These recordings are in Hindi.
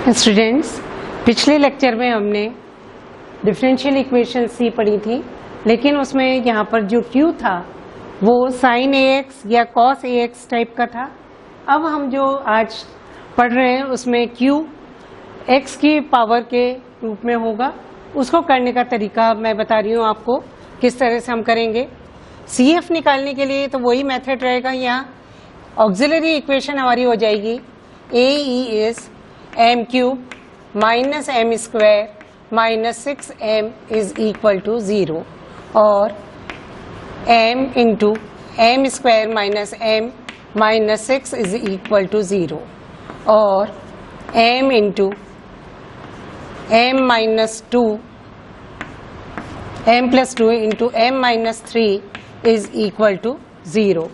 स्टूडेंट्स, पिछले लेक्चर में हमने डिफरेंशियल इक्वेशन सी पढ़ी थी, लेकिन उसमें यहाँ पर जो q था वो sin ax या cos ax टाइप का था। अब हम जो आज पढ़ रहे हैं उसमें q x की पावर के रूप में होगा। उसको करने का तरीका मैं बता रही हूँ आपको किस तरह से हम करेंगे। CF निकालने के लिए तो वही मेथड रहेगा। यहाँ ऑक्सिलरी इक्वेशन हमारी हो जाएगी AE is m cube minus m square minus 6m is equal to 0 और m into m square minus m minus 6 is equal to 0 और m into m minus 2 m plus 2 into m minus 3 is equal to 0।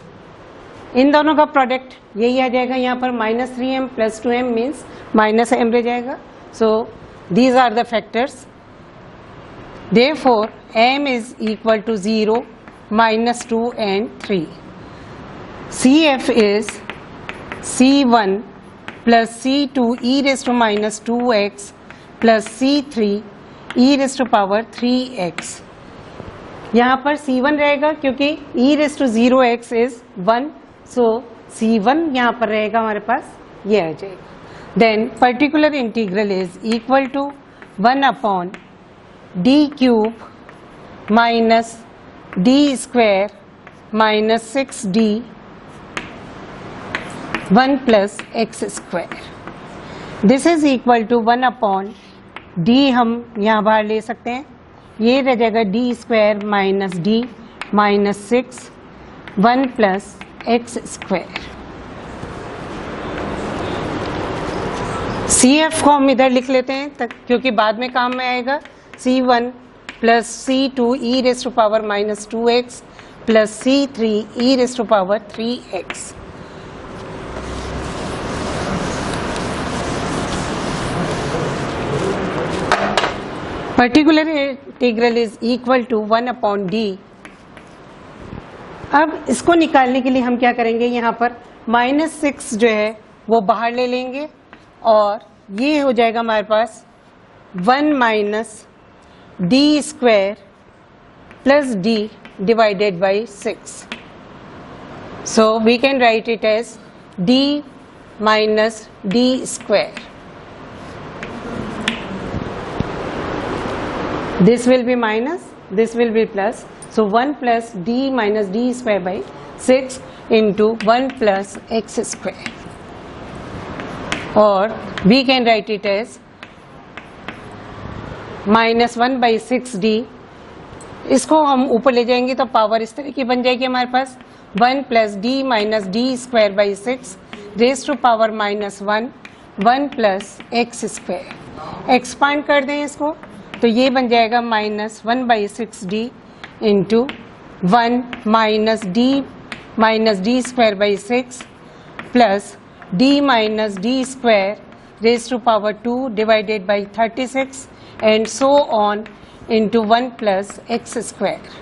इन दोनों का प्रोडक्ट यही आ जाएगा। यहाँ पर minus 3m plus 2m means minus m रह जाएगा। So these are the factors. Therefore m is equal to 0, minus 2 and 3। CF is C1 plus C2 e rays to minus 2x plus C3 e rays to power 3x। यहाँ पर C1 रहेगा क्योंकि e रेज़ टू 0x इज 1, सो C1 यहाँ पर रहेगा हमारे पास, ये आ जाएगा। Then particular integral is equal to 1 upon d cube minus d square minus 6d 1 plus x square. This is equal to 1 upon d, हम यहाँ बाहर ले सकते हैं, ये रह जाएगा d square minus d minus 6 1 plus x square. CF को हम इधर लिख लेते हैं क्योंकि बाद में काम में आएगा। C1 plus C2 e rays to power minus 2x plus C3 e rays to power 3x। Particular integral is equal to 1 upon d। अब इसको निकालने के लिए हम क्या करेंगे, यहाँ पर माइनस 6 जो है वो बाहर ले लेंगे और ये हो जाएगा हमारे पास 1 minus d square plus d divided by 6। So we can write it as d minus d square. This will be minus, this will be plus. So 1 plus d minus d square by 6 into 1 plus x square. Or we can write it as minus 1 by 6d। इसको हम ऊपर ले जाएंगे तो पावर इस तरह की बन जाएगी हमारे पास 1 plus d minus d square by 6 raised to power minus 1 plus x square। Expand कर दें इसको तो ये बन जाएगा minus 1 by 6d into 1 minus D square by 6 plus d minus D square raise to power 2 divided by 36 and so on into 1 plus x square.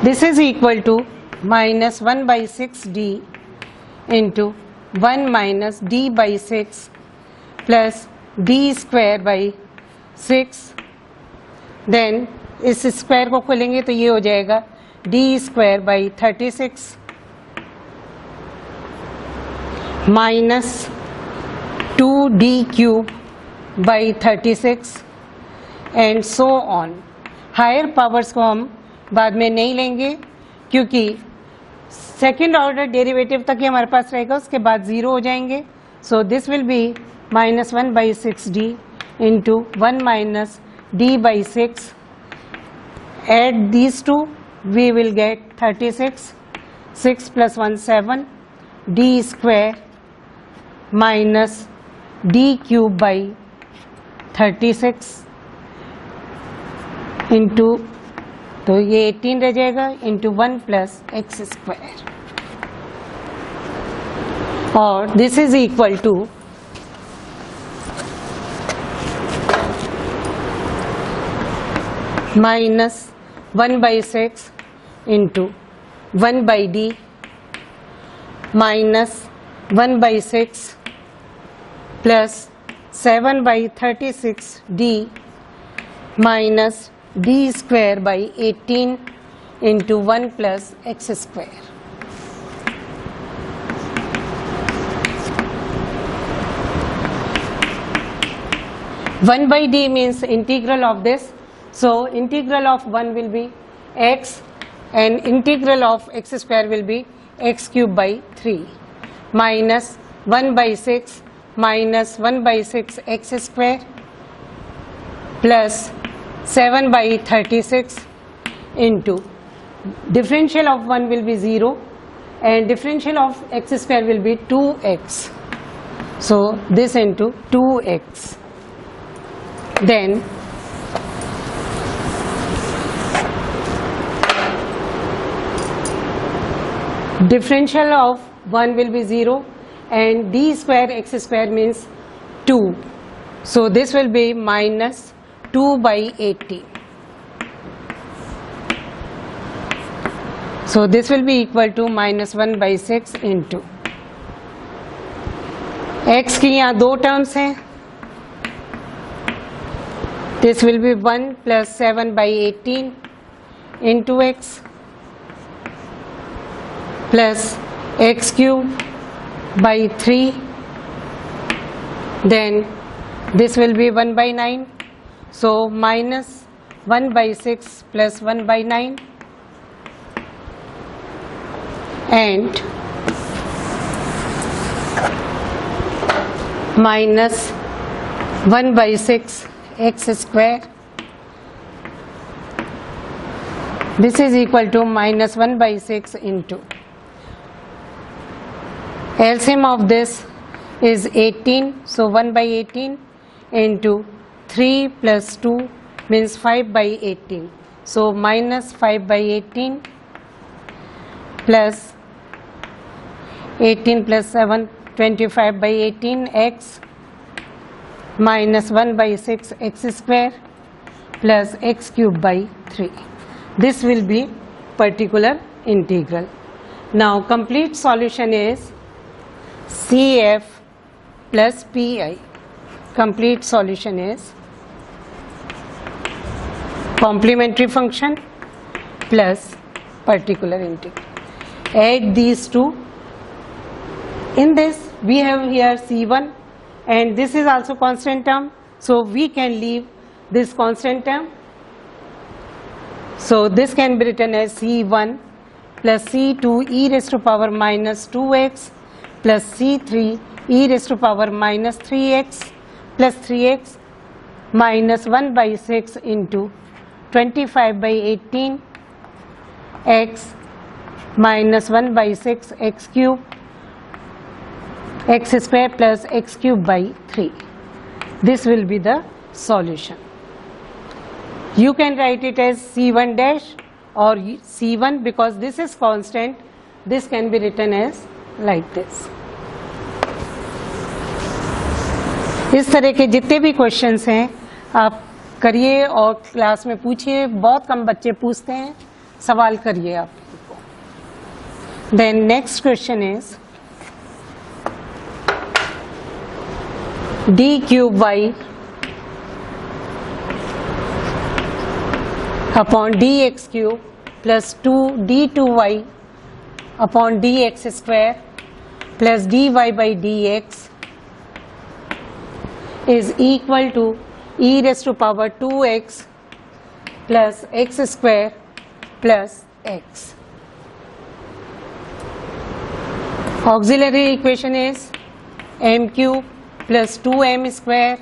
This is equal to minus 1 by 6d into 1 minus d by 6 plus d square by 6। Then इस स्क्वायर को खोलेंगे तो ये हो जाएगा d square by 36 minus 2d cube by 36 and so on. Higher powers को हम बाद में नहीं लेंगे क्योंकि सेकेंड ऑर्डर डेरिवेटिव तक ही हमारे पास रहेगा, उसके बाद 0 हो जाएंगे। So this will be minus 1 by 6d into 1 minus d by 6। Add these two we will get 36, 6 plus 1 7 d square minus d cube by 36 into, तो ये 18 रह जाएगा इंटू 1 प्लस एक्स स्क्वायर और this is equal to minus 1 by 6 into 1 by d minus 1 by 6 plus 7 by 36 d minus d square by 18 into 1 plus x square. One by d means integral of this, so integral of 1 will be x and integral of x square will be x cube by 3 minus 1 by 6 minus 1 by 6 x square plus 7 by 36 into differential of 1 will be 0 and differential of x square will be 2x. So this into 2x. Then differential of 1 will be 0 and d square x square means 2. So this will be minus 2 by 80. So this will be equal to minus 1 by 6 into x की यहाँ दो टर्म्स हैं. This will be 1 plus 7 by 18 into x plus x cube by 3. Then this will be 1 by 9. So minus 1 by 6 plus 1 by 9 and minus 1 by 6 x square. This is equal to minus 1 by 6 into LCM of this is 18. So 1 by 18 into 3 plus 2 means 5 by 18. So minus 5 by 18 plus 18 plus 7 25 by 18 x minus 1 by 6 x square plus x cube by 3. This will be particular integral. Now complete solution is CF plus PI. Complete solution is complementary function plus particular integral. Add these two. In this we have here C1 and this is also constant term, so we can leave this constant term. So this can be written as C1 plus C2 e raised to power minus 2x plus C3 e raised to power minus 3x plus 3x minus 1 by 6 into 25 by 18 x minus 1 by 6 x cube x square plus x cube by 3. This will be the solution. You can write it as C1 dash or C1 because this is constant. This can be written as like this. इस तरह के जितने भी क्वेश्चंस हैं आप करिए और क्लास में पूछिए. बहुत कम बच्चे पूछते हैं, सवाल करिए आप. Then next question is d cube y upon dx cube plus 2 d2y upon dx square plus dy by dx is equal to e raised to power 2x plus x square plus x. Auxiliary equation is m cube plus 2m square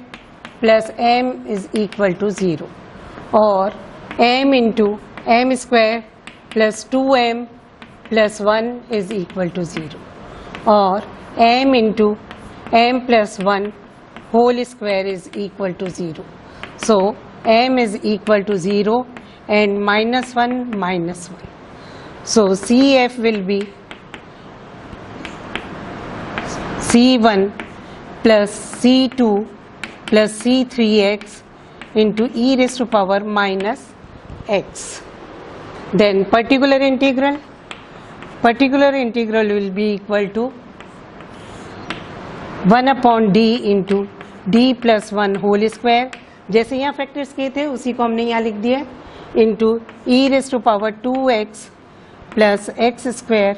plus m is equal to 0 or m into m square plus 2m plus 1 is equal to 0 or m into m plus 1 whole square is equal to 0. So m is equal to 0 and minus 1 minus 1. So CF will be C1 plus C2 plus C3x into e raised to power minus x. Then particular integral will be equal to 1 upon d into d plus 1 whole square. जैसे यहाँ फैक्टर्स किए थे उसी को हमने यहाँ लिख दिया, into E raise to power 2x plus x square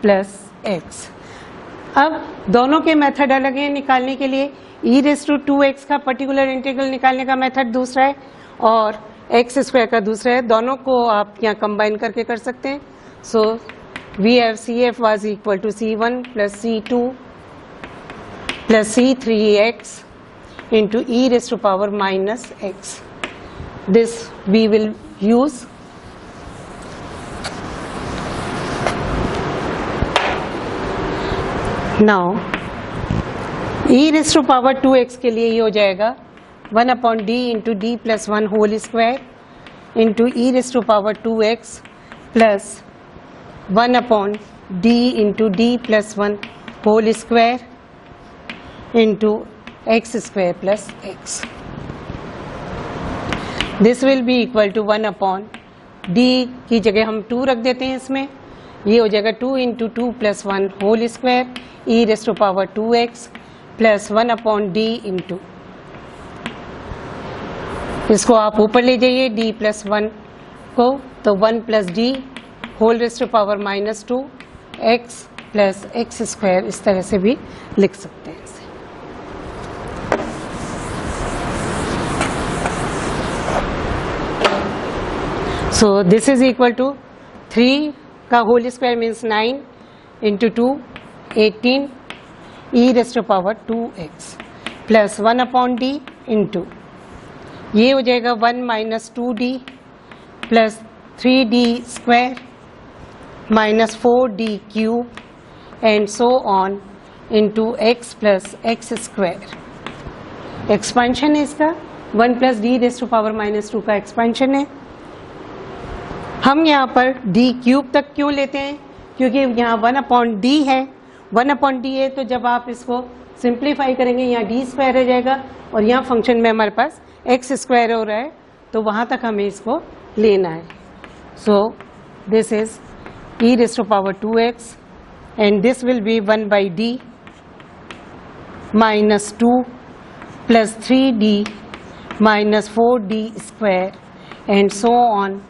plus x. अब दोनों के मेथड अलग हैं निकालने के लिए. ई रेज टू 2x का पर्टिकुलर इंटीग्रल निकालने का मेथड दूसरा है और एक्स स्क्वायर का दूसरा है. दोनों को आप यहाँ कंबाइन करके कर सकते हैं. So we have CF was equal to C1 plus C2 plus C3x into e raised to power minus x. This we will use. Now e raised to power 2x के लिए ये हो जाएगा 1 upon d into d plus 1 whole square into e raised to power 2x plus 1 upon d into d plus 1 whole square into x square plus x. This will be equal to 1 upon d की जगह हम 2 रख देते हैं इसमें. ये हो जाएगा 2 into 2 plus 1 whole square e raised to power 2x plus 1 upon d into, इसको आप ऊपर ले जाइए d plus 1 को, तो 1 plus d whole raised to power minus 2 x plus x square इस तरह से भी लिख सकते हैं. So this is equal to 3 का whole square means 9 into 2 18 e raised to power 2x plus 1 upon d into, ये हो जाएगा 1 minus 2d plus 3d square minus 4d cube and so on into x plus x square. Expansion है इसका, 1 plus d raised to power minus 2 का एक्सपेंशन है. हम यहाँ पर d क्यूब तक क्यों लेते हैं? क्योंकि यहाँ 1 अपॉन d है. 1 अपॉन d है तो जब आप इसको सिंप्लीफाई करेंगे यहाँ d स्क्वायर रह जाएगा और यहाँ फंक्शन में हमारे पास x स्क्वायर हो रहा है, तो वहाँ तक हमें इसको लेना है. So this is e rays to power 2x and this will be 1 by d minus 2 plus 3d minus 4d square and so on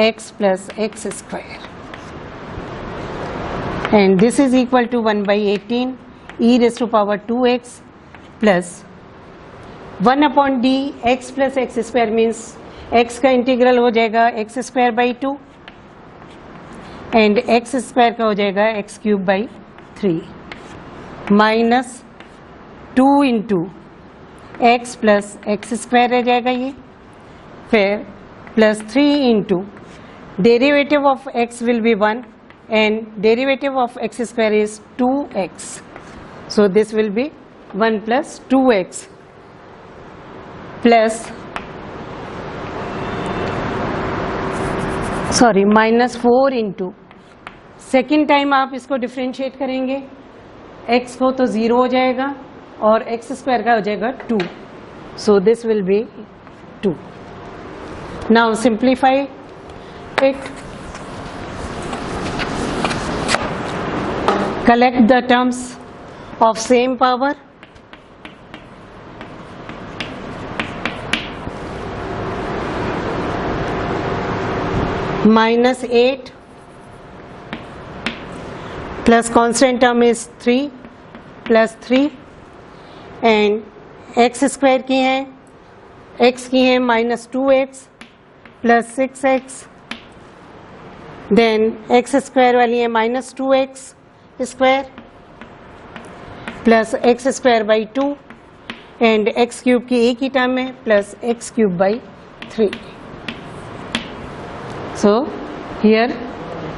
x plus x square, and this is equal to 1 by 18 e raised to power 2x plus 1 upon d x plus x square means x का इंटीग्रल हो जाएगा x square by 2 and x square का हो जाएगा x cube by 3 minus 2 into x plus x square रह जाएगा ये, फिर plus 3 into derivative of x will be 1 and derivative of x square is 2x. So this will be 1 plus 2x plus minus 4 into, second time आप इसको डिफ्रेंशिएट करेंगे x को तो 0 हो जाएगा और x स्क्वायर का हो जाएगा 2. So this will be 2. Now simplify it. Collect the terms of same power. Minus 8 plus constant term is 3 plus 3 and x square की है, x की है minus 2x plus 6x, then x square वाली है minus 2x square plus x square by 2 and x cube की एक ही टर्म है plus x cube by 3. So here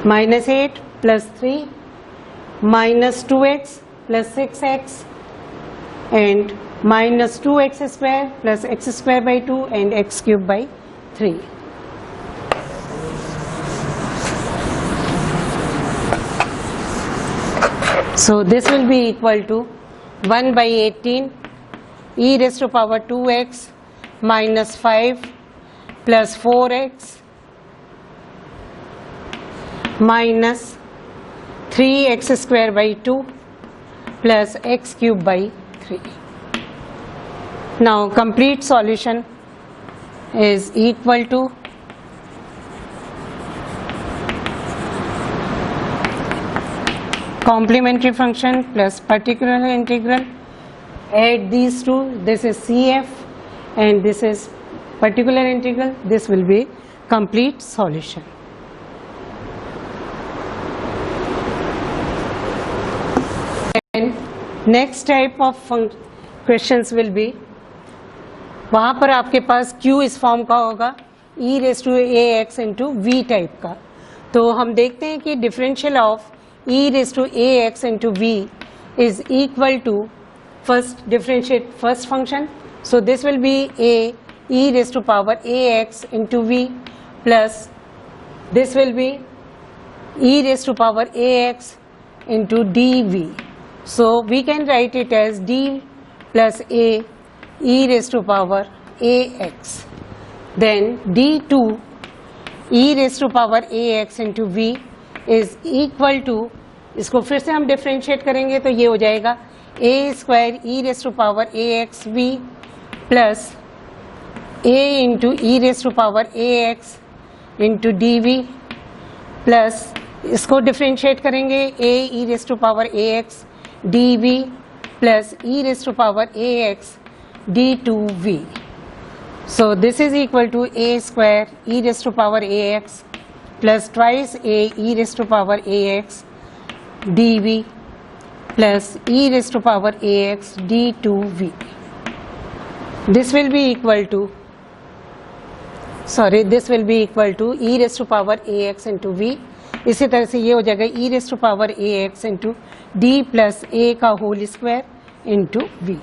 minus 8 plus 3 minus 2x plus 6x and minus 2x square plus x square by 2 and x cube by 3. So this will be equal to 1 by 18 e raised to power 2x minus 5 plus 4x minus 3x square by 2 plus x cube by 3. Now complete solution is equal to complementary function plus particular integral. Add these two, this is CF and this is particular integral. This will be complete solution. And next type of questions will be, वहाँ पर आपके पास Q इस फॉर्म का होगा e raised to ax into v type का. तो हम देखते हैं कि differential of e raised to ax into v is equal to, first differentiate first function, so this will be a e raised to power ax into v plus this will be e raised to power ax into dv. So we can write it as d plus a e raised to power ax, then d2 e raised to power ax into v is equal to, इसको फिर से हम डिफ्रेंशिएट करेंगे तो ये हो जाएगा a square e raise to power ax v plus a into e raise to power ax into dv plus इसको डिफ्रेंशिएट करेंगे a e raise to power ax dv plus e raise to power ax d2v. So this is equal to a square e raised to power ax plus twice a e raised to power ax dv plus e raised to power ax d2v. This will be equal to, this will be equal to e raised to power ax into v. इसी तरह से ये हो जाएगा e raised to power ax into d plus a का होल स्क्वायर into v.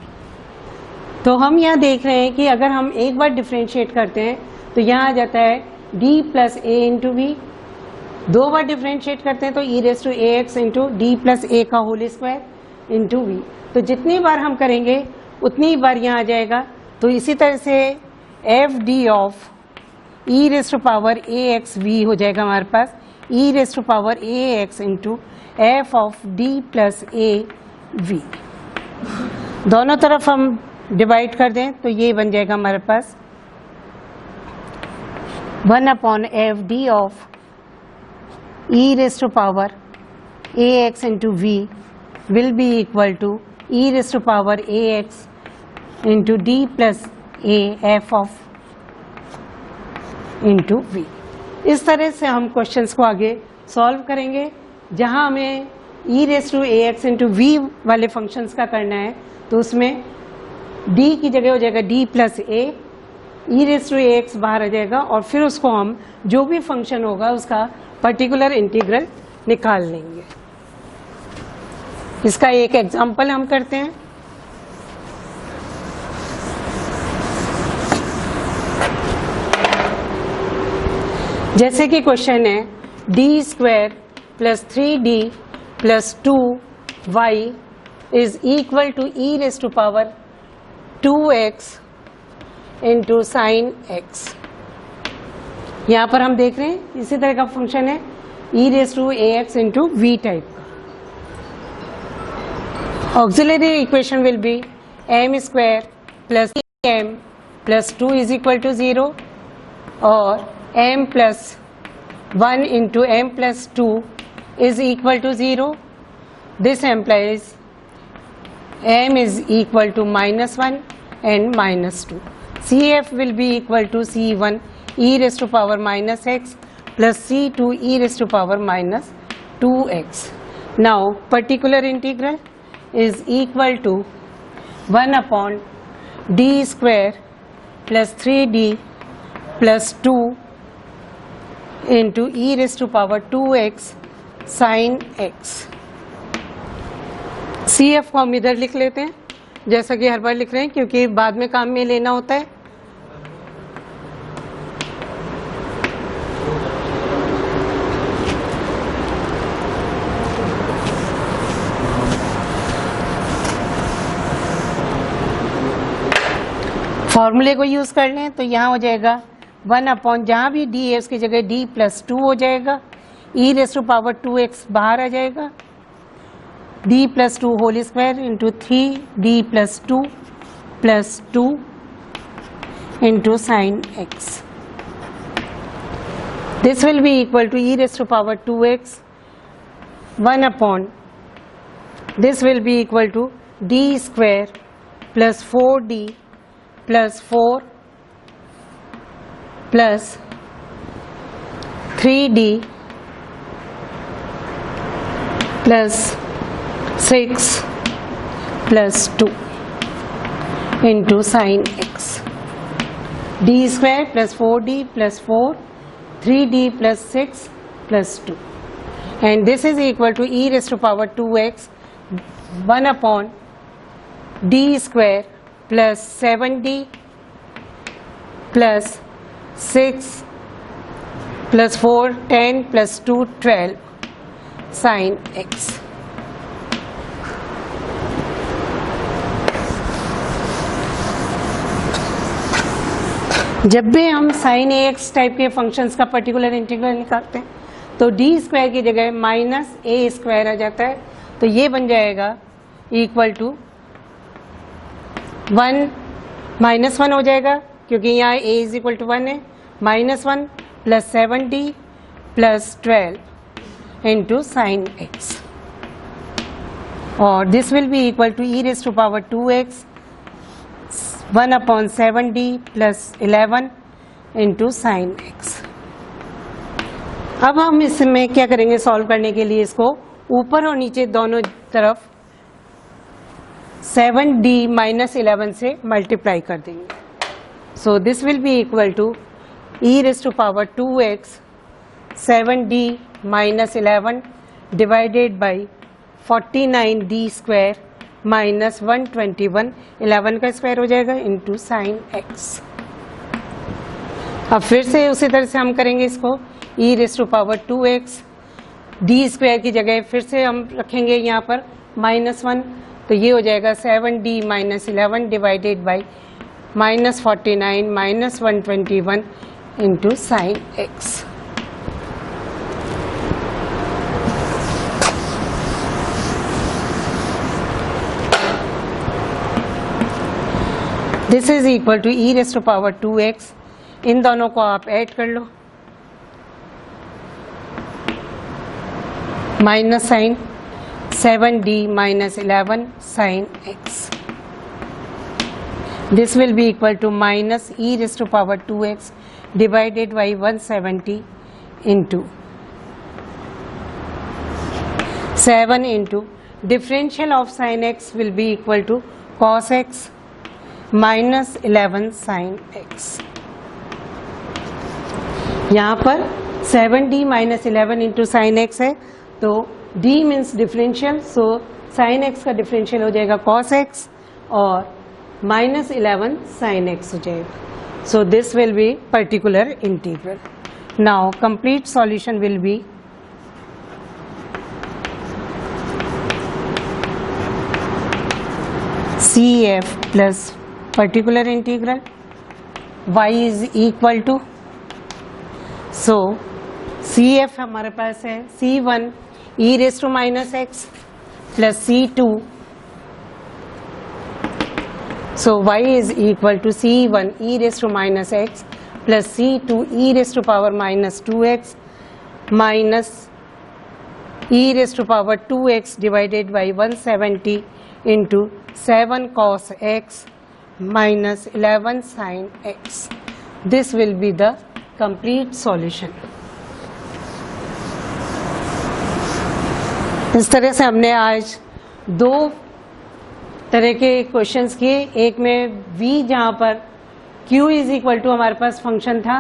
तो हम यहाँ देख रहे हैं कि अगर हम एक बार डिफ्रेंशिएट करते हैं तो यहाँ आ जाता है d plus a into V. दो बार डिफ्रेंशिएट करते हैं तो e raise to ax into D plus a का होल स्क्वायर इंटू वी. तो जितनी बार हम करेंगे उतनी बार यहाँ आ जाएगा. तो इसी तरह से F D of e raise to power ax v हो जाएगा हमारे पास e raise to power ax into F of d plus a v. दोनों तरफ हम डिवाइड कर दें तो ये बन जाएगा हमारे पास 1 upon F D of e raised to power ax into v will be equal to e raised to power ax into d plus a f of into v. इस तरह से हम क्वेश्चंस को आगे सॉल्व करेंगे. जहां हमें e raised to ax into v वाले फंक्शंस का करना है तो उसमें d की जगह हो जाएगा d plus a, e raised to ax बाहर आ जाएगा और फिर उसको हम जो भी फंक्शन होगा उसका पर्टिकुलर इंटीग्रल निकाल लेंगे. इसका एक एग्जांपल हम करते हैं. जैसे कि क्वेश्चन है d square plus 3d plus 2y is equal to e raise to power 2x into sine x. यहाँ पर हम देख रहे हैं इसी तरह का फंक्शन है e raise to ax into V type का. Auxiliary equation will be m square plus m plus 2 is equal to 0 और m plus 1 into m plus 2 is equal to 0. This implies m is equal to -1 and -2. CF will be equal to C1 e raised to power minus x plus C2 e raised to power minus 2x. Now particular integral is equal to 1 upon d square plus 3d plus 2 into e raised to power 2x sin x. CF को हम इधर लिख लेते हैं जैसा कि हर बार लिख रहे हैं क्योंकि बाद में काम में लेना होता है. फॉर्मूले को यूज कर लें तो यहाँ हो जाएगा 1 अपॉन, जहाँ भी डी है उसकी जगह d प्लस 2 हो जाएगा ई रेस टू पावर 2x बाहर आ जाएगा, d plus 2 whole square into 3d plus 2 plus 2 into sine x. This will be equal to e raised to power 2x 1 upon, this will be equal to d square plus 4d plus 4 plus 3d plus 6 plus 2 into sin x. d square plus 4d plus 4 3d plus 6 plus 2, and this is equal to e raised to power 2x 1 upon d square plus 7d plus 6 plus 4 10 plus 2 12 sin x. जब भी हम साइन ए एक्स टाइप के फंक्शंस का पर्टिकुलर इंटीग्रल निकालते हैं तो डी स्क्वायर की जगह माइनस ए स्क्वायर आ जाता है, तो ये बन जाएगा इक्वल टू 1 माइनस 1 हो जाएगा, क्योंकि यहाँ ए इज इक्वल टू 1 है, minus 1 plus 7d plus 12 into sine x, और this will be equal to E raise to power 2x 1 upon 7d plus 11 into sine x. अब हम इसमें क्या करेंगे, सॉल्व करने के लिए इसको ऊपर और नीचे दोनों तरफ 7d माइनस 11 से मल्टीप्लाई कर देंगे. So this will be equal to E raise to power 2x 7d minus 11 divided by 49d square minus 121, 11 का स्क्वायर हो जाएगा इंटू साइन एक्स. अब फिर से उसी तरह से हम करेंगे इसको, e raise to power 2x d square की जगह फिर से हम रखेंगे यहाँ पर -1, तो ये हो जाएगा 7d minus 11 divided by minus 49 minus 121 into sine x. This is equal to E raise to power 2x. इन दोनों को आप ऐड कर लो, minus sine 7d minus 11 sine x. This will be equal to minus e raise to power 2x divided by 170 into 7 into differential of sine x will be equal to cos x minus 11 sine x. यहाँ पर 7d minus 11 into sine x है, तो d means differential, so sine x का डिफरेंशियल हो जाएगा cos x और माइनस 11 साइन x हो जाएगा. So this will be particular integral. Now complete solution will be CF plus particular integral y is equal to, so CF हमारे पास है C1 e raise to minus X plus C2, so y is equal to C1 e raise to minus X plus C2 e raise to power minus 2x minus e raise to power 2x divided by 170 into 7 cos x minus 11 sin x. This will be the complete solution. इस तरह से हमने आज दो तरह के क्वेश्चंस किए. एक में v जहाँ पर q इज इक्वल टू हमारे पास फंक्शन था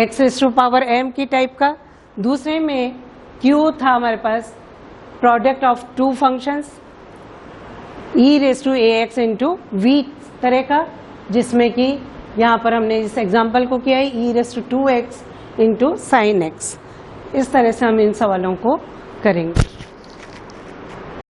x raise to power m की टाइप का, दूसरे में q था हमारे पास product of two functions e raise to ax into v तरह का, जिसमें कि यहाँ पर हमने इस एग्जाम्पल को किया है e raise to 2x into sine X. इस तरह से हम इन सवालों को करेंगे.